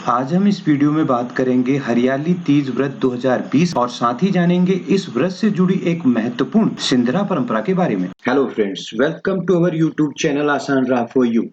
आज हम इस वीडियो में बात करेंगे हरियाली तीज व्रत 2020 और साथ ही जानेंगे इस व्रत से जुड़ी एक महत्वपूर्ण सिंधरा परंपरा के बारे में। Hello friends, welcome to our YouTube channel Aasan Raah for you.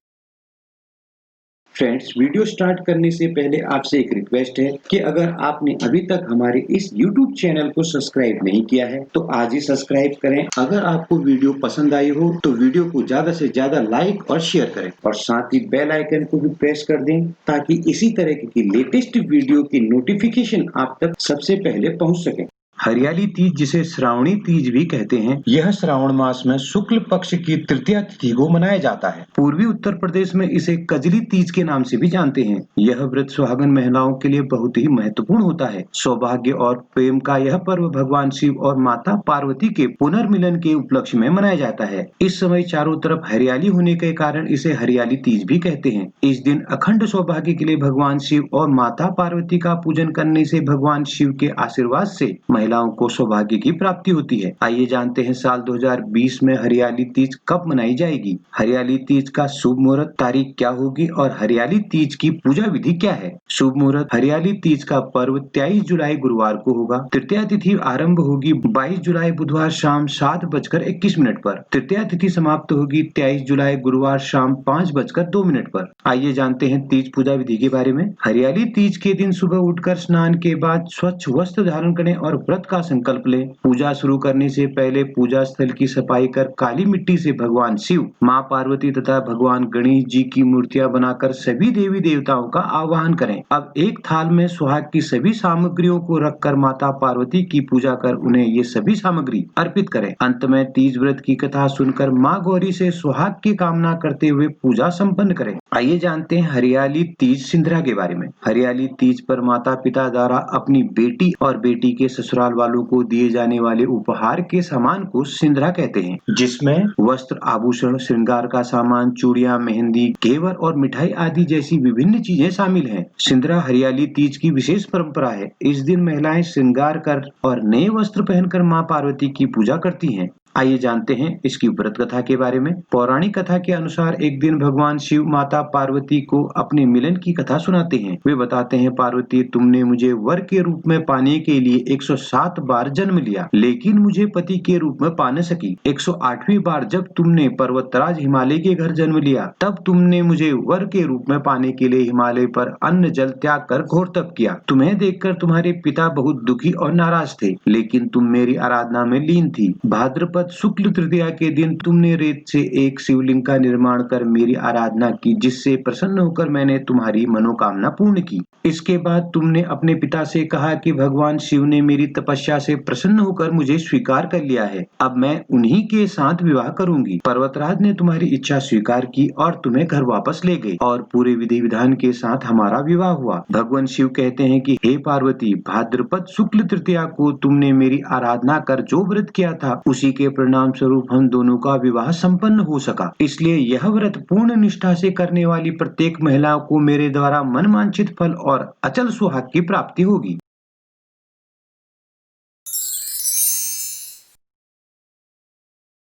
Friends, video start करने से पहले आपसे एक रिक्वेस्ट है कि अगर आपने अभी तक हमारे इस यूट्यूब चैनल को सब्सक्राइब नहीं किया है तो आज ही सब्सक्राइब करें। अगर आपको वीडियो पसंद आई हो तो वीडियो को ज्यादा से ज्यादा लाइक और शेयर करें और साथ ही बेल आइकन को भी प्रेस कर दें ताकि इसी तरह की लेटेस्ट वीडियो की नोटिफिकेशन आप तक सबसे पहले पहुंच सके। हरियाली तीज, जिसे श्रावणी तीज भी कहते हैं, यह श्रावण मास में शुक्ल पक्ष की तृतीया तिथि को मनाया जाता है। पूर्वी उत्तर प्रदेश में इसे कजली तीज के नाम से भी जानते हैं। यह व्रत सुहागन महिलाओं के लिए बहुत ही महत्वपूर्ण होता है। सौभाग्य और प्रेम का यह पर्व भगवान शिव और माता पार्वती के पुनर्मिलन के उपलक्ष्य में मनाया जाता है। इस समय चारों तरफ हरियाली होने के कारण इसे हरियाली तीज भी कहते हैं। इस दिन अखंड सौभाग्य के लिए भगवान शिव और माता पार्वती का पूजन करने से भगवान शिव के आशीर्वाद से महिलाओं को सौभाग्य की प्राप्ति होती है। आइए जानते हैं साल 2020 में हरियाली तीज कब मनाई जाएगी। हरियाली तीज का शुभ मुहूर्त तारीख क्या होगी और हरियाली तीज की पूजा विधि क्या है। शुभ मुहूर्त: हरियाली तीज का पर्व 23 जुलाई गुरुवार को होगा। तृतीया तिथि आरंभ होगी 22 जुलाई बुधवार शाम 7:21 पर। तृतीया तिथि समाप्त होगी 23 जुलाई गुरुवार शाम 5:02 पर। आइए जानते हैं तीज पूजा विधि के बारे में। हरियाली तीज के दिन सुबह उठकर स्नान के बाद स्वच्छ वस्त्र धारण करें और व्रत का संकल्प लें। पूजा शुरू करने से पहले पूजा स्थल की सफाई कर काली मिट्टी से भगवान शिव, मां पार्वती तथा भगवान गणेश जी की मूर्तियां बनाकर सभी देवी देवताओं का आवाहन करें। अब एक थाल में सुहाग की सभी सामग्रियों को रखकर माता पार्वती की पूजा कर उन्हें ये सभी सामग्री अर्पित करें। अंत में तीज व्रत की कथा सुनकर मां गौरी से सुहाग की कामना करते हुए पूजा संपन्न करें। आइए जानते हैं हरियाली तीज सिंधरा के बारे में। हरियाली तीज पर माता पिता द्वारा अपनी बेटी और बेटी के ससुराल वालों को दिए जाने वाले उपहार के सामान को सिंधरा कहते हैं, जिसमें वस्त्र, आभूषण, श्रृंगार का सामान, चूड़ियां, मेहंदी, घेवर और मिठाई आदि जैसी विभिन्न चीजें शामिल हैं। सिंधरा हरियाली तीज की विशेष परंपरा है। इस दिन महिलाएं श्रृंगार कर और नए वस्त्र पहनकर मां पार्वती की पूजा करती हैं। आइए जानते हैं इसकी व्रत कथा के बारे में। पौराणिक कथा के अनुसार एक दिन भगवान शिव माता पार्वती को अपने मिलन की कथा सुनाते हैं। वे बताते हैं, पार्वती, तुमने मुझे वर के रूप में पाने के लिए 107 बार जन्म लिया, लेकिन मुझे पति के रूप में पा न सकी। 108वीं बार जब तुमने पर्वतराज हिमालय के घर जन्म लिया, तब तुमने मुझे वर के रूप में पाने के लिए हिमालय पर अन्न जल त्याग कर घोर तप किया। तुम्हें देखकर तुम्हारे पिता बहुत दुखी और नाराज थे, लेकिन तुम मेरी आराधना में लीन थी। भाद्रपद शुक्ल तृतीया के दिन तुमने रेत से एक शिवलिंग का निर्माण कर मेरी आराधना की, जिससे प्रसन्न होकर मैंने तुम्हारी मनोकामना पूर्ण की। इसके बाद तुमने अपने पिता से कहा कि भगवान शिव ने मेरी तपस्या से प्रसन्न होकर मुझे स्वीकार कर लिया है, अब मैं उन्हीं के साथ विवाह करूंगी। पर्वतराज ने तुम्हारी इच्छा स्वीकार की और तुम्हें घर वापस ले गए और पूरे विधि विधान के साथ हमारा विवाह हुआ। भगवान शिव कहते हैं कि हे पार्वती, भाद्रपद शुक्ल तृतीया को तुमने मेरी आराधना कर जो व्रत किया था, उसी के परिणाम स्वरूप हम दोनों का विवाह संपन्न हो सका। इसलिए यह व्रत पूर्ण निष्ठा से करने वाली प्रत्येक महिला को मेरे द्वारा मनवांछित फल और अचल सुहाग की प्राप्ति होगी।